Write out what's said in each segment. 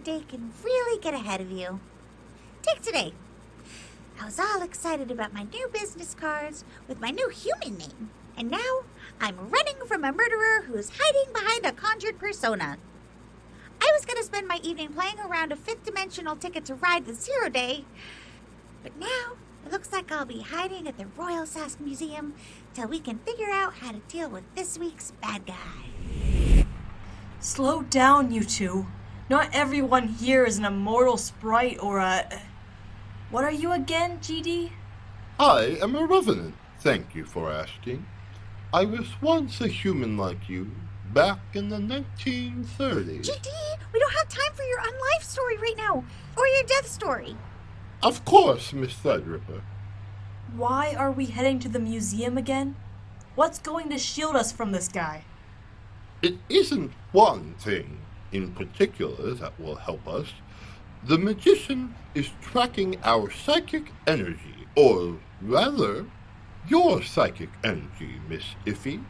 day can really get ahead of you. Take today. I was all excited about my new business cards with my new human name, and now I'm running from a murderer who's hiding behind a conjured persona. I was going to spend my evening playing around a fifth-dimensional ticket to ride the Zero Day, but now it looks like I'll be hiding at the Royal Sask Museum till we can figure out how to deal with this week's bad guy. Slow down, you two. Not everyone here is an immortal sprite or a... What are you again, GD? I am a revenant, thank you for asking. I was once a human like you, back in the 1930s. GD, we don't have time for your unlife story right now, or your death story. Of course, Miss Threadripper. Why are we heading to the museum again? What's going to shield us from this guy? It isn't one thing in particular that will help us. The magician is tracking our psychic energy, or rather, your psychic energy, Miss Iffy.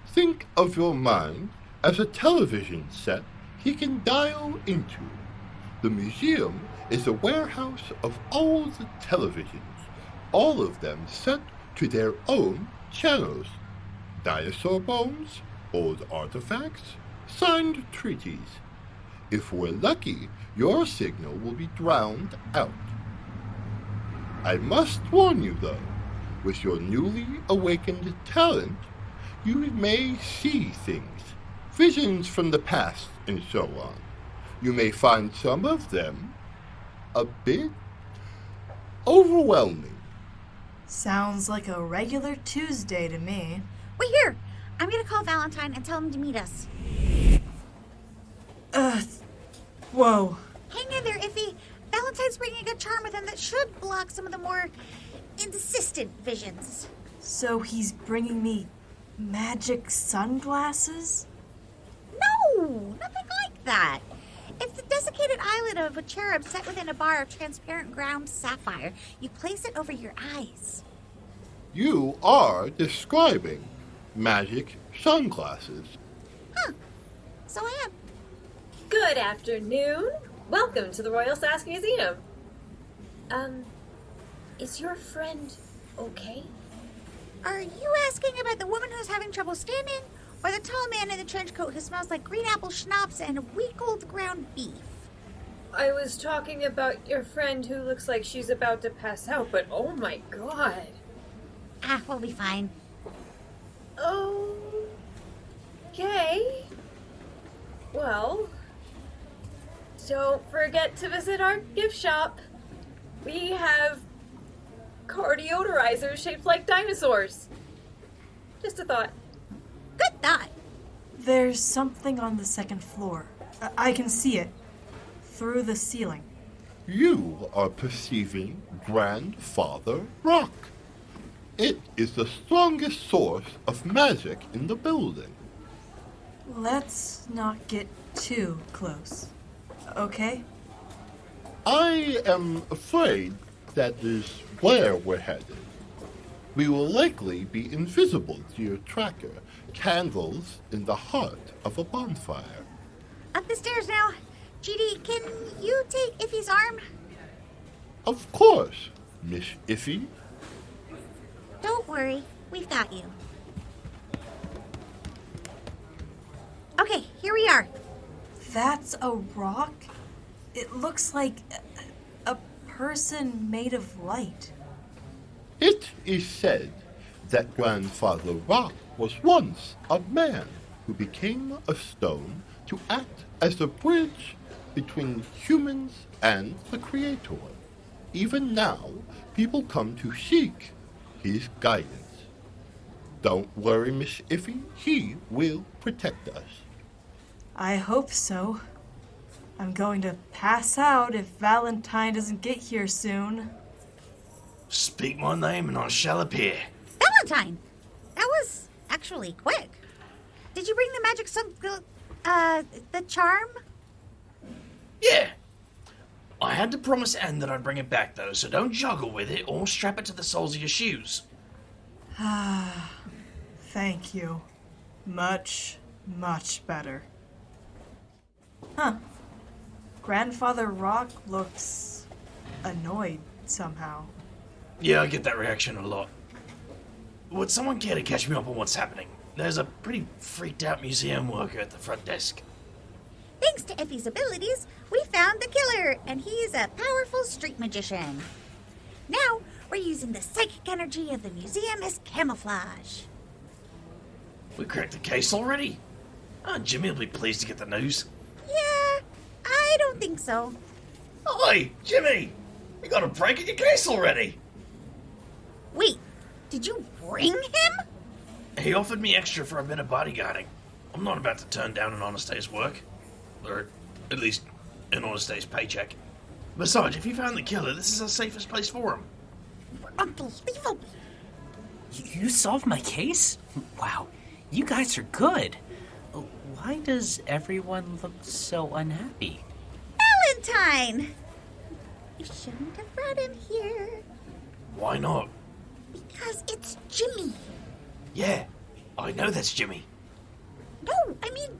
Think of your mind as a television set he can dial into. The museum is a warehouse of all the televisions, all of them set to their own channels. Dinosaur bones, old artifacts, signed treaties. If we're lucky, your signal will be drowned out. I must warn you, though, with your newly awakened talent, you may see things, visions from the past, and so on. You may find some of them a bit overwhelming. Sounds like a regular Tuesday to me. Wait here. I'm going to call Valentine and tell him to meet us. Whoa. Hang in there, Iffy. Valentine's bringing a charm with him that should block some of the more insistent visions. So he's bringing me magic sunglasses? No, nothing like that. It's the desiccated eyelid of a cherub set within a bar of transparent ground sapphire. You place it over your eyes. You are describing magic sunglasses. Huh. So I am. Good afternoon. Welcome to the Royal Sask Museum. Is your friend okay? Are you asking about the woman who's having trouble standing, or the tall man in the trench coat who smells like green apple schnapps and week-old ground beef? I was talking about your friend who looks like she's about to pass out, but oh my god. We'll be fine. Okay. Well, don't forget to visit our gift shop. We have car deodorizers shaped like dinosaurs. Just a thought. Good thought. There's something on the second floor. I can see it. Through the ceiling. You are perceiving Grandfather Rock. It is the strongest source of magic in the building. Let's not get too close. Okay? I am afraid that is where we're headed. We will likely be invisible to your tracker, candles in the heart of a bonfire. Up the stairs now. GD, can you take Iffy's arm? Of course, Miss Iffy. Don't worry, we've got you. Okay, here we are. That's a rock? It looks like a person made of light. It is said that Grandfather Rock was once a man who became a stone to act as a bridge between humans and the Creator. Even now, people come to seek his guidance. Don't worry, Miss Iffy, he will protect us. I hope so. I'm going to pass out if Valentine doesn't get here soon. Speak my name and I shall appear. Valentine! That was actually quick. Did you bring the magic the charm? Yeah. I had to promise Anne that I'd bring it back, though, so don't juggle with it or strap it to the soles of your shoes. Thank you. Much, much better. Huh. Grandfather Rock looks annoyed somehow. Yeah, I get that reaction a lot. Would someone care to catch me up on what's happening? There's a pretty freaked out museum worker at the front desk. Thanks to Effie's abilities, we found the killer, and he's a powerful street magician. Now, we're using the psychic energy of the museum as camouflage. We cracked the case already? Jimmy will be pleased to get the news. Yeah, I don't think so. Oi, Jimmy! We got a break in your case already! Wait, did you bring him? He offered me extra for a bit of bodyguarding. I'm not about to turn down an honest day's work. Or at least an honest day's paycheck. Besides, if you found the killer, this is the safest place for him. Unbelievable. You solved my case? Wow, you guys are good. Why does everyone look so unhappy? Valentine! You shouldn't have brought him here. Why not? Because it's Jimmy. Yeah, I know that's Jimmy. No, I mean,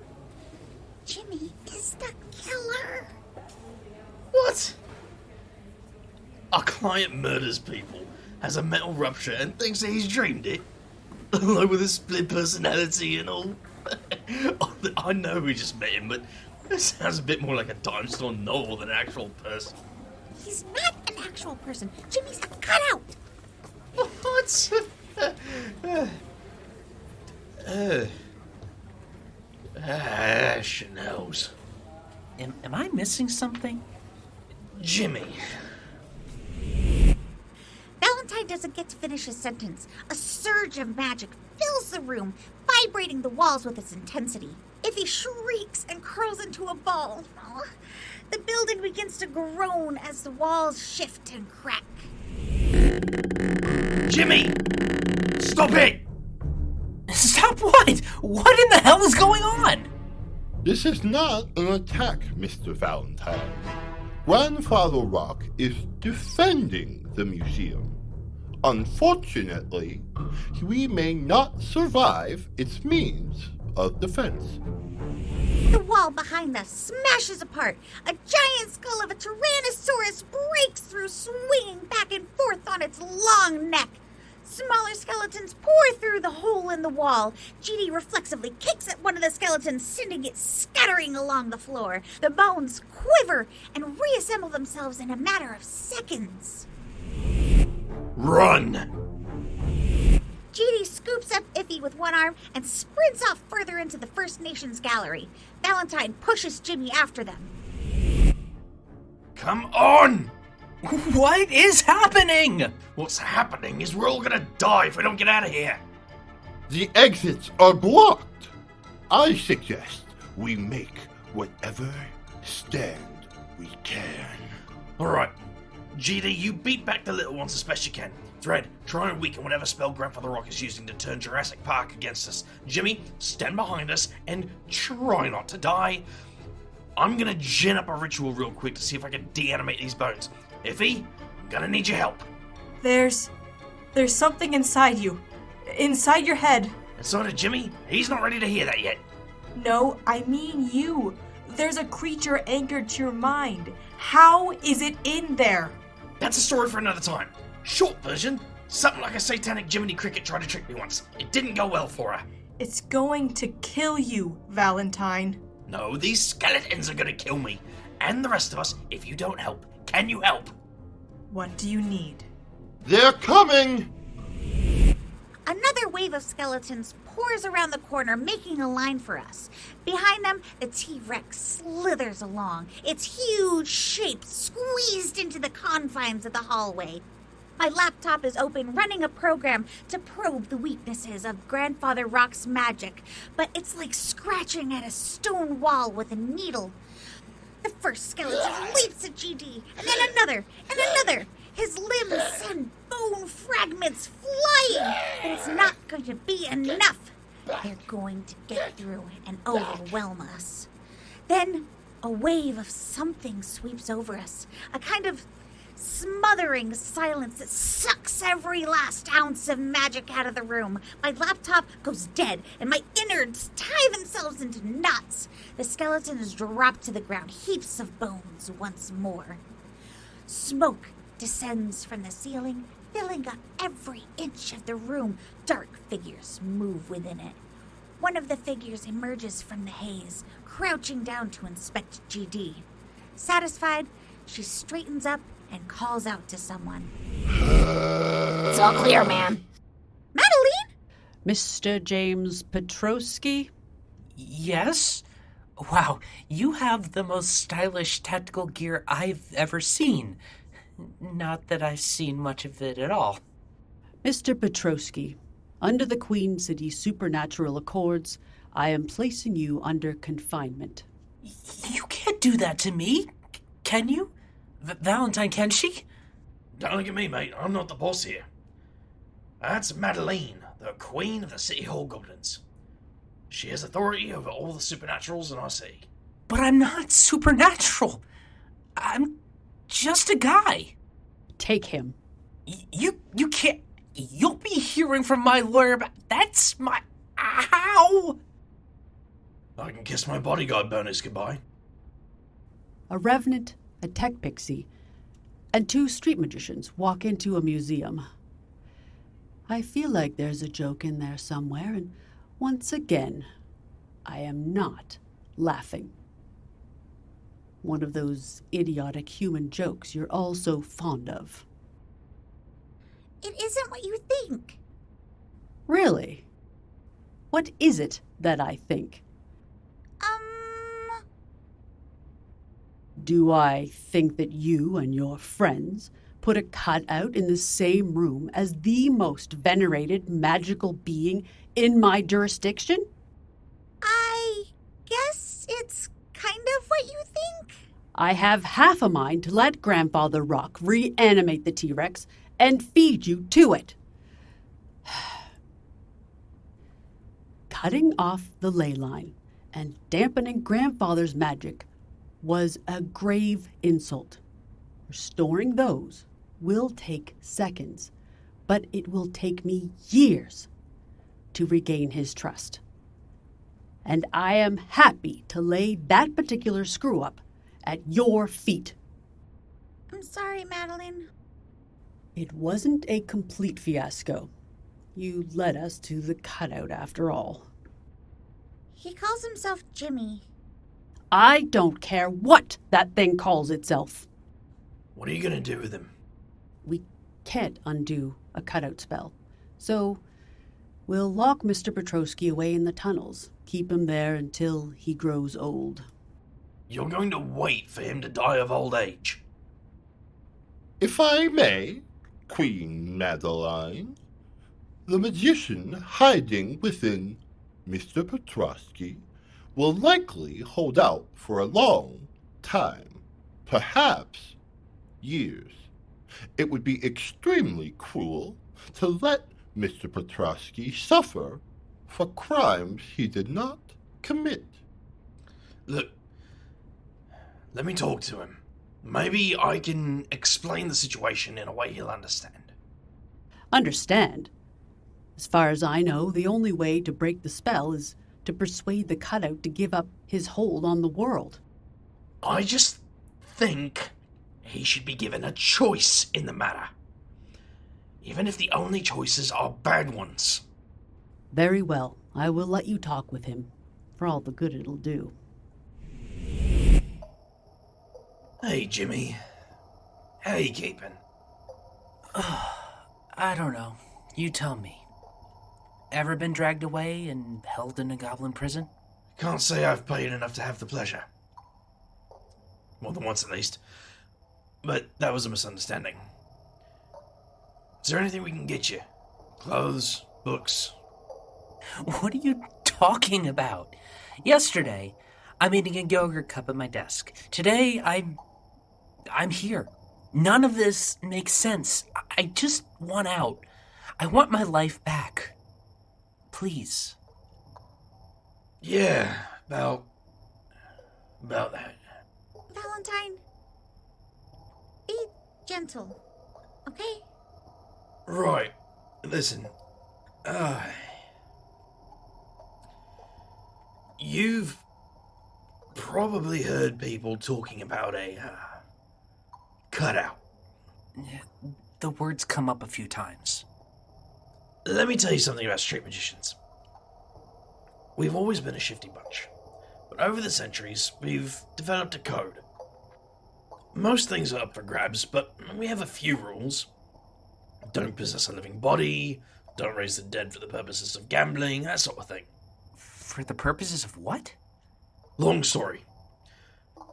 Jimmy is the killer. What? Our client murders people, has a mental rupture, and thinks that he's dreamed it. Along with a split personality and all. I know we just met him, but it sounds a bit more like a Time Storm novel than an actual person. He's not an actual person. Jimmy's a cutout. What? Chanel's. Am I missing something? Jimmy. Valentine doesn't get to finish his sentence. A surge of magic fills the room, vibrating the walls with its intensity. Iffy shrieks and curls into a ball. Oh, the building begins to groan as the walls shift and crack. Jimmy! Stop it! Stop what? What in the hell is going on? This is not an attack, Mr. Valentine. Grandfather Rock is defending the museum. Unfortunately, we may not survive its means of defense. The wall behind us smashes apart. A giant skull of a Tyrannosaurus breaks through, swinging back and forth on its long neck. Smaller skeletons pour through the hole in the wall. GD reflexively kicks at one of the skeletons, sending it scattering along the floor. The bones quiver and reassemble themselves in a matter of seconds. Run! GD scoops up Iffy with one arm and sprints off further into the First Nations gallery. Valentine pushes Jimmy after them. Come on! What is happening? What's happening is we're all gonna die if we don't get out of here. The exits are blocked. I suggest we make whatever stand we can. Alright. GD, you beat back the little ones as best you can. Thread, try and weaken whatever spell Grandfather Rock is using to turn Jurassic Park against us. Jimmy, stand behind us and try not to die. I'm gonna gin up a ritual real quick to see if I can deanimate these bones. Iffy, I'm gonna need your help. There's something inside you. Inside your head. And so did Jimmy. He's not ready to hear that yet. No, I mean you. There's a creature anchored to your mind. How is it in there? That's a story for another time. Short version, something like a satanic Jiminy Cricket tried to trick me once. It didn't go well for her. It's going to kill you, Valentine. No, these skeletons are gonna kill me. And the rest of us, if you don't help. Can you help? What do you need? They're coming! Another wave of skeletons pours around the corner, making a line for us. Behind them, the T-Rex slithers along, its huge shape squeezed into the confines of the hallway. My laptop is open, running a program to probe the weaknesses of Grandfather Rock's magic, but it's like scratching at a stone wall with a needle. The first skeleton leaps at GD, and then another, and another. His limbs send bone fragments flying, but it's not going to be enough. They're going to get through and overwhelm us. Then a wave of something sweeps over us, a kind of smothering silence that sucks every last ounce of magic out of the room. My laptop goes dead, and my innards tie themselves into knots. The skeletons drop to the ground, heaps of bones once more. Smoke descends from the ceiling, filling up every inch of the room. Dark figures move within it. One of the figures emerges from the haze, crouching down to inspect GD. Satisfied, she straightens up and calls out to someone. It's all clear, ma'am. Madeline? Mr. James Petrosky? Yes? Wow, you have the most stylish tactical gear I've ever seen. Not that I've seen much of it at all. Mr. Petrosky, under the Queen City Supernatural Accords, I am placing you under confinement. You can't do that to me, can you? Valentine, can she? Don't look at me, mate. I'm not the boss here. That's Madeline, the queen of the City Hall Goblins. She has authority over all the supernaturals in our city. But I'm not supernatural. I'm just a guy. Take him. You can't... You'll be hearing from my lawyer about... That's my... Ow! I can kiss my bodyguard bonus goodbye. A revenant, a tech pixie, and 2 street magicians walk into a museum. I feel like there's a joke in there somewhere, and once again, I am not laughing. One of those idiotic human jokes you're all so fond of. It isn't what you think. Really? What is it that I think? Do I think that you and your friends put a cutout in the same room as the most venerated magical being in my jurisdiction? I guess it's kind of what you think. I have half a mind to let Grandfather Rock reanimate the T-Rex and feed you to it. Cutting off the ley line and dampening Grandfather's magic was a grave insult. Restoring those will take seconds, but it will take me years to regain his trust. And I am happy to lay that particular screw-up at your feet. I'm sorry, Madeline. It wasn't a complete fiasco. You led us to the cutout after all. He calls himself Jimmy. I don't care what that thing calls itself. What are you gonna do with him? We can't undo a cutout spell. So we'll lock Mr. Petrosky away in the tunnels, keep him there until he grows old. You're going to wait for him to die of old age. If I may, Queen Madeline, the magician hiding within Mr. Petrosky will likely hold out for a long time, perhaps years. It would be extremely cruel to let Mr. Petrosky suffer for crimes he did not commit. Look, let me talk to him. Maybe I can explain the situation in a way he'll understand. Understand? As far as I know, the only way to break the spell is to persuade the cutout to give up his hold on the world. I just think he should be given a choice in the matter. Even if the only choices are bad ones. Very well. I will let you talk with him, for all the good it'll do. Hey, Jimmy. How you keeping? I don't know. You tell me. Ever been dragged away and held in a goblin prison? Can't say I've paid enough to have the pleasure. More than once, at least. But that was a misunderstanding. Is there anything we can get you? Clothes? Books? What are you talking about? Yesterday, I'm eating a yogurt cup at my desk. Today, I'm here. None of this makes sense. I just want out. I want my life back. Please. Yeah, about that. Valentine, be gentle, okay? Right. Listen. You've probably heard people talking about a cutout. The words come up a few times. Let me tell you something about street magicians. We've always been a shifty bunch, but over the centuries, we've developed a code. Most things are up for grabs, but we have a few rules. Don't possess a living body, don't raise the dead for the purposes of gambling, that sort of thing. For the purposes of what? Long story.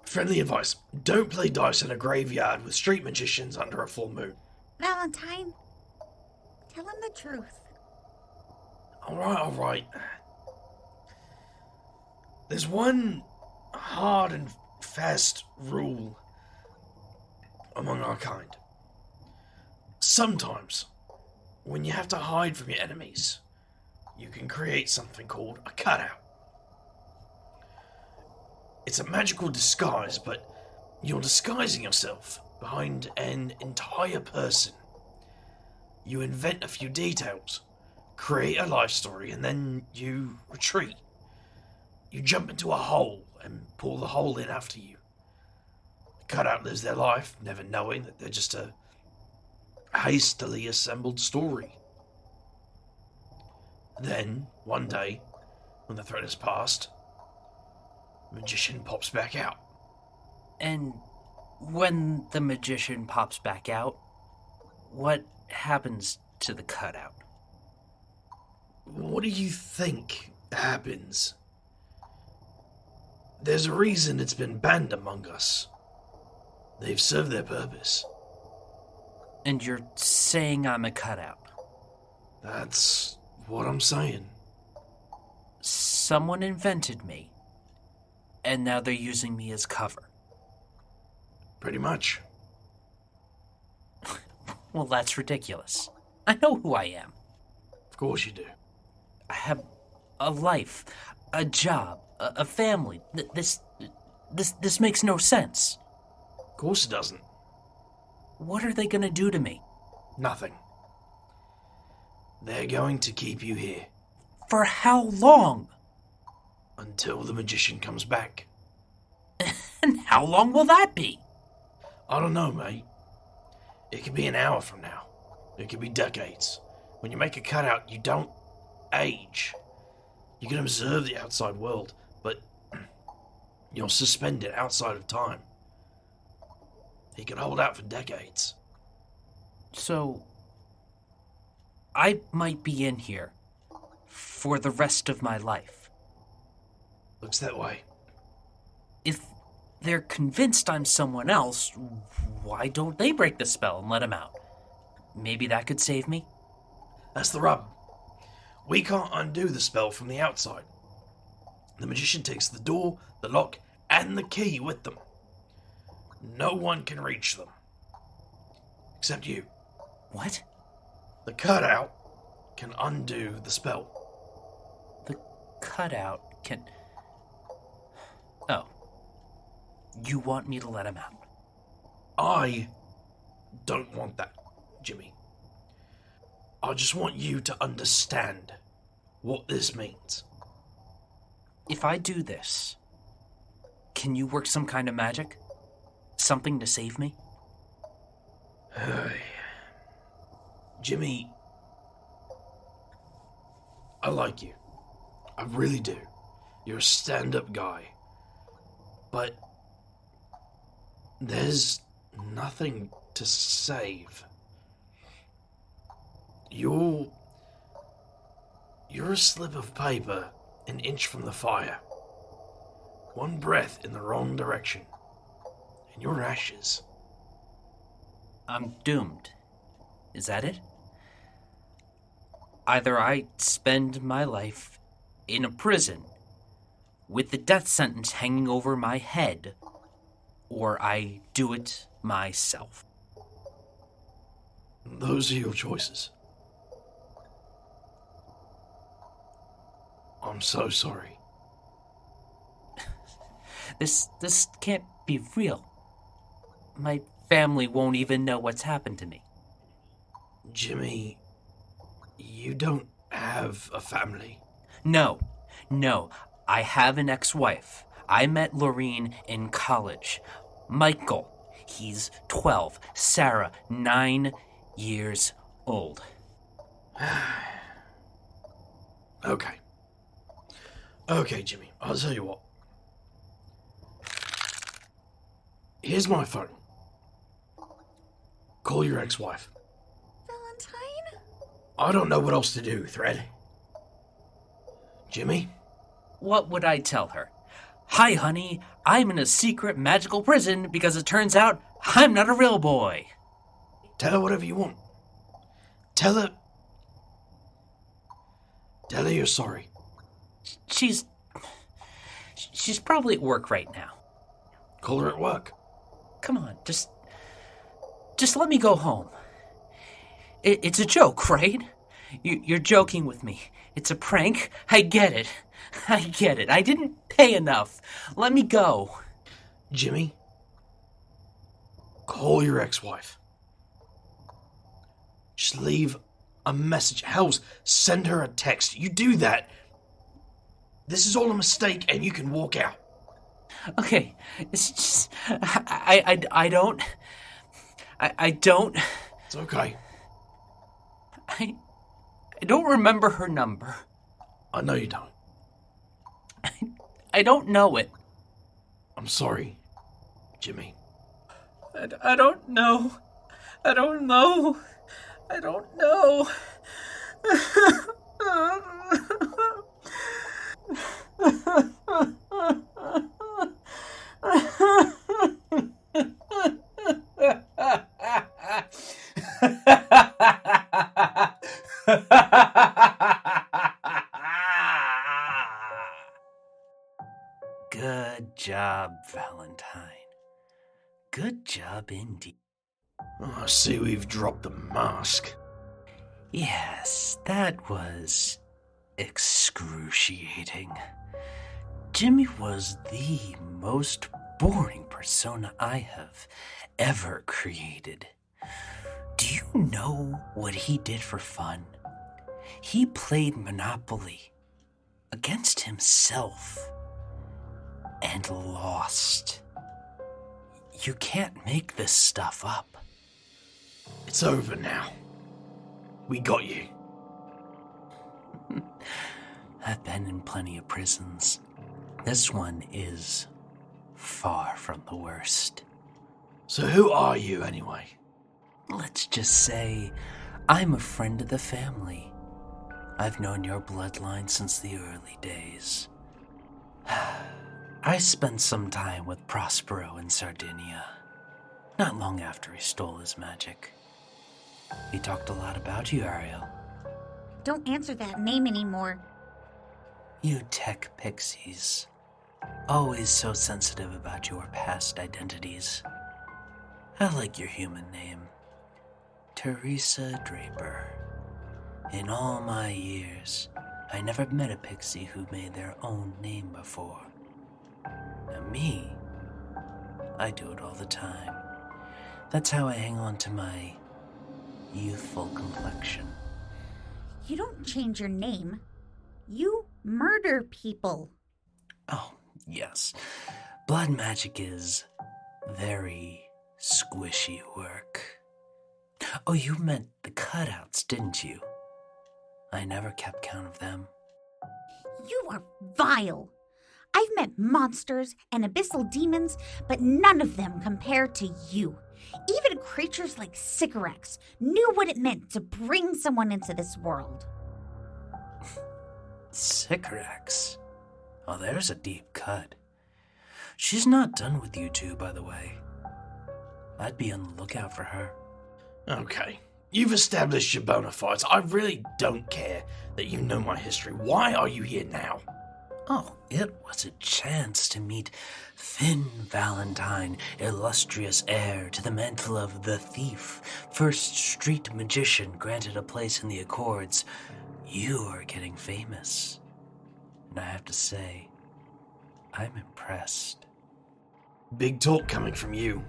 Friendly advice, don't play dice in a graveyard with street magicians under a full moon. Valentine, tell him the truth. Alright. There's one hard and fast rule among our kind. Sometimes, when you have to hide from your enemies, you can create something called a cutout. It's a magical disguise, but you're disguising yourself behind an entire person. You invent a few details, create a life story, and then you retreat. You jump into a hole and pull the hole in after you. The cutout lives their life, never knowing that they're just a hastily assembled story. Then, one day, when the threat is past, the magician pops back out. And when the magician pops back out, what happens to the cutout? What do you think happens? There's a reason it's been banned among us. They've served their purpose. And you're saying I'm a cutout? That's what I'm saying. Someone invented me, and now they're using me as cover. Pretty much. Well, that's ridiculous. I know who I am. Of course you do. I have a life, a job, a family. This makes no sense. Of course it doesn't. What are they gonna do to me? Nothing. They're going to keep you here. For how long? Until the magician comes back. And how long will that be? I don't know, mate. It could be an hour from now. It could be decades. When you make a cutout, you don't age. You can observe the outside world, but you're suspended outside of time. He could hold out for decades. So, I might be in here for the rest of my life. Looks that way. If they're convinced I'm someone else, why don't they break the spell and let him out? Maybe that could save me? That's the rub. We can't undo the spell from the outside. The magician takes the door, the lock, and the key with them. No one can reach them. Except you. What? The cutout can undo the spell. The cutout can... Oh. You want me to let him out? I don't want that, Jimmy. I just want you to understand what this means. If I do this, can you work some kind of magic? Something to save me? Jimmy, I like you. I really do. You're a stand-up guy. But there's nothing to save. You're a slip of paper an inch from the fire. One breath in the wrong direction, and you're ashes. I'm doomed. Is that it? Either I spend my life in a prison with the death sentence hanging over my head, or I do it myself. Those are your choices. I'm so sorry. This can't be real. My family won't even know what's happened to me. Jimmy, you don't have a family. No. I have an ex-wife. I met Lorene in college. Michael, he's 12. Sarah, 9 years old. Okay. Okay, Jimmy, I'll tell you what. Here's my phone. Call your ex-wife. Valentine? I don't know what else to do, Thread. Jimmy? What would I tell her? Hi, honey, I'm in a secret magical prison because it turns out I'm not a real boy. Tell her whatever you want. Tell her you're sorry. She's probably at work right now. Call her at work. Come on, just let me go home. It's a joke, right? You're joking with me. It's a prank. I get it. I didn't pay enough. Let me go. Jimmy, call your ex-wife. Just leave a message. Hell, send her a text. You do that. This is all a mistake and you can walk out. Okay, it's just... I don't... It's okay. I don't remember her number. I know you don't. I don't know it. I'm sorry, Jimmy. I don't know. I don't know. I don't know. Good job, Valentine. Good job indeed. Oh, I see we've dropped the mask. Yes, that was excruciating. Jimmy was the most boring persona I have ever created. Do you know what he did for fun? He played Monopoly against himself and lost. You can't make this stuff up. It's over now. We got you. I've been in plenty of prisons. This one is far from the worst. So who are you anyway? Let's just say I'm a friend of the family. I've known your bloodline since the early days. I spent some time with Prospero in Sardinia, not long after he stole his magic. He talked a lot about you, Ariel. Don't answer that name anymore. You tech pixies. Always so sensitive about your past identities. I like your human name. Teresa Draper. In all my years, I never met a pixie who made their own name before. And me, I do it all the time. That's how I hang on to my youthful complexion. You don't change your name. You murder people. Oh, yes. Blood magic is very squishy work. Oh, you meant the cutouts, didn't you? I never kept count of them. You are vile. I've met monsters and abyssal demons, but none of them compare to you. Even creatures like Sycorax knew what it meant to bring someone into this world. Sycorax? Oh, there's a deep cut. She's not done with you two, by the way. I'd be on the lookout for her. Okay, you've established your bona fides. I really don't care that you know my history. Why are you here now? Oh, it was a chance to meet Finn Valentine, illustrious heir to the mantle of the thief, first street magician granted a place in the Accords. You are getting famous. And I have to say, I'm impressed. Big talk coming from you.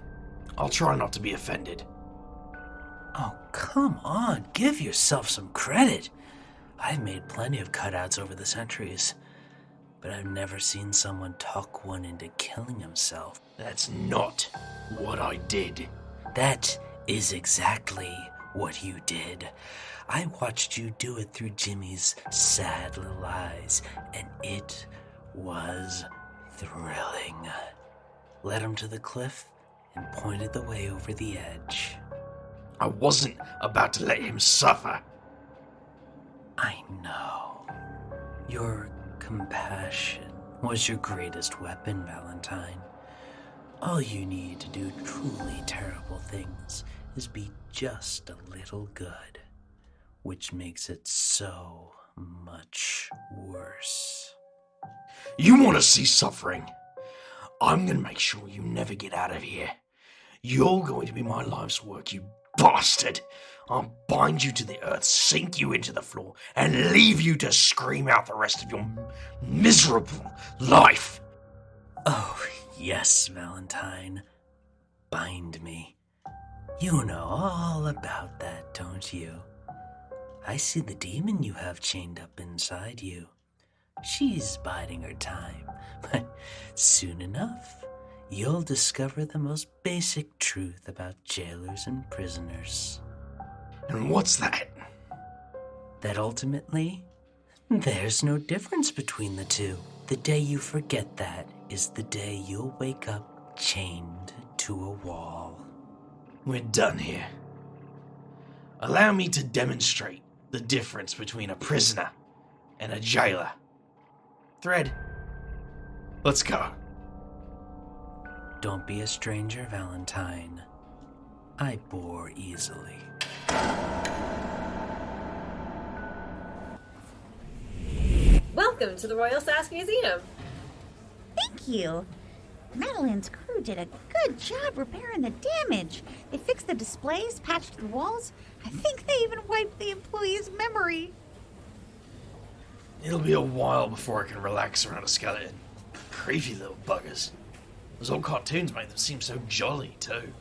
I'll try not to be offended. Oh, come on, give yourself some credit. I've made plenty of cutouts over the centuries, but I've never seen someone talk one into killing himself. That's not what I did. That is exactly what you did. I watched you do it through Jimmy's sad little eyes, and it was thrilling. Led him to the cliff and pointed the way over the edge. I wasn't about to let him suffer. I know. Your compassion was your greatest weapon, Valentine. All you need to do truly terrible things is be just a little good, which makes it so much worse. You want to see suffering? I'm going to make sure you never get out of here. You're going to be my life's work, you bastard. I'll bind you to the earth, sink you into the floor, and leave you to scream out the rest of your miserable life. Oh, yes, Valentine. Bind me. You know all about that, don't you? I see the demon you have chained up inside you. She's biding her time, but soon enough, you'll discover the most basic truth about jailers and prisoners. And what's that? That ultimately, there's no difference between the two. The day you forget that is the day you'll wake up chained to a wall. We're done here. Allow me to demonstrate the difference between a prisoner and a jailer. Thread, let's go. Don't be a stranger, Valentine. I bore easily. Welcome to the Royal Sask Museum. Thank you. Madeline's crew did a good job repairing the damage. They fixed the displays, patched the walls. I think they even wiped the employee's memory. It'll be a while before I can relax around a skeleton. Creepy little buggers. Those old cartoons made them seem so jolly, too.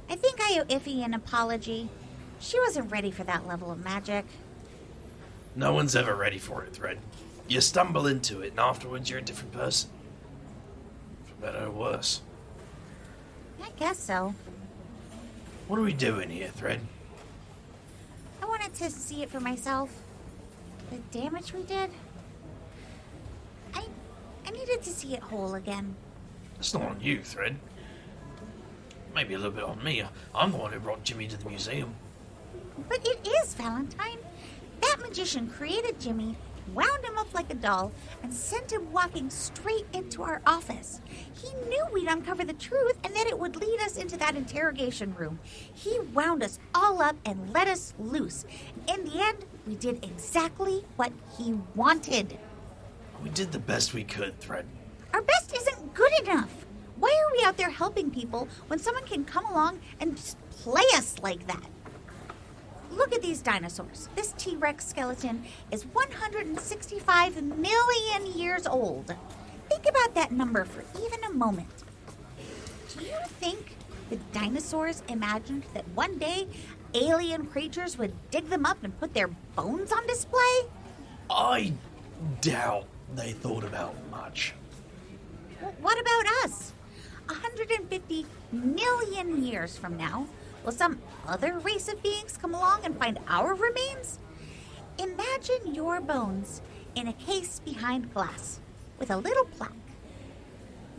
I think I owe Iffy an apology. She wasn't ready for that level of magic. No one's ever ready for it, Thread. You stumble into it, and afterwards you're a different person. For better or worse. I guess so. What are we doing here, Thread? I wanted to see it for myself. The damage we did. I needed to see it whole again. It's not on you, Thread. Maybe a little bit on me. I'm the one who brought Jimmy to the museum. But it is, Valentine. That magician created Jimmy, wound him up like a doll, and sent him walking straight into our office. He knew we'd uncover the truth and that it would lead us into that interrogation room. He wound us all up and let us loose. In the end, we did exactly what he wanted. We did the best we could, Thread. Our best isn't good enough. Why are we out there helping people when someone can come along and just play us like that? Look at these dinosaurs. This T-Rex skeleton is 165 million years old. Think about that number for even a moment. Do you think the dinosaurs imagined that one day alien creatures would dig them up and put their bones on display? I doubt they thought about much. What about us? 150 million years from now, will some other race of beings come along and find our remains? Imagine your bones in a case behind glass with a little plaque.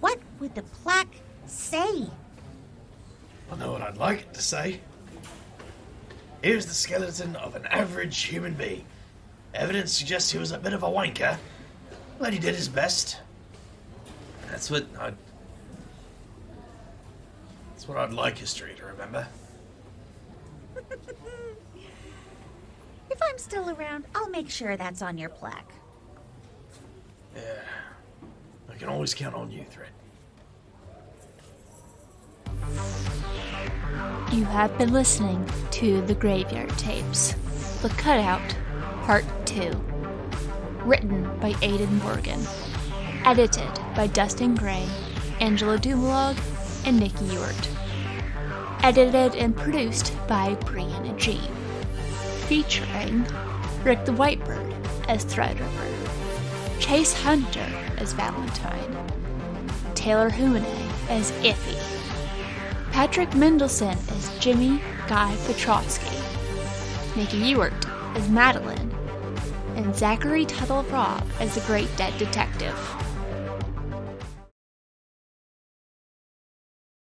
What would the plaque say? I know what I'd like it to say. Here's the skeleton of an average human being. Evidence suggests he was a bit of a wanker, but he did his best. That's what I'd like history to remember. If I'm still around, I'll make sure that's on your plaque. Yeah, I can always count on you, Thread. You have been listening to The Graveyard Tapes, The Cutout, Part 2. Written by Aidan Morgan. Edited by Dustin Gray, Angela Dumalog, and Nikki Ewart. Edited and produced by Brianna G. Featuring Rick the Whitebird as Threadripper, Chase Hunter as Valentine, Taylor Humane as Iffy, Patrick Mendelson as Jimmy Guy Petrosky, Nikki Ewert as Madeline, and Zachary Tuttle Robb as the Great Dead Detective.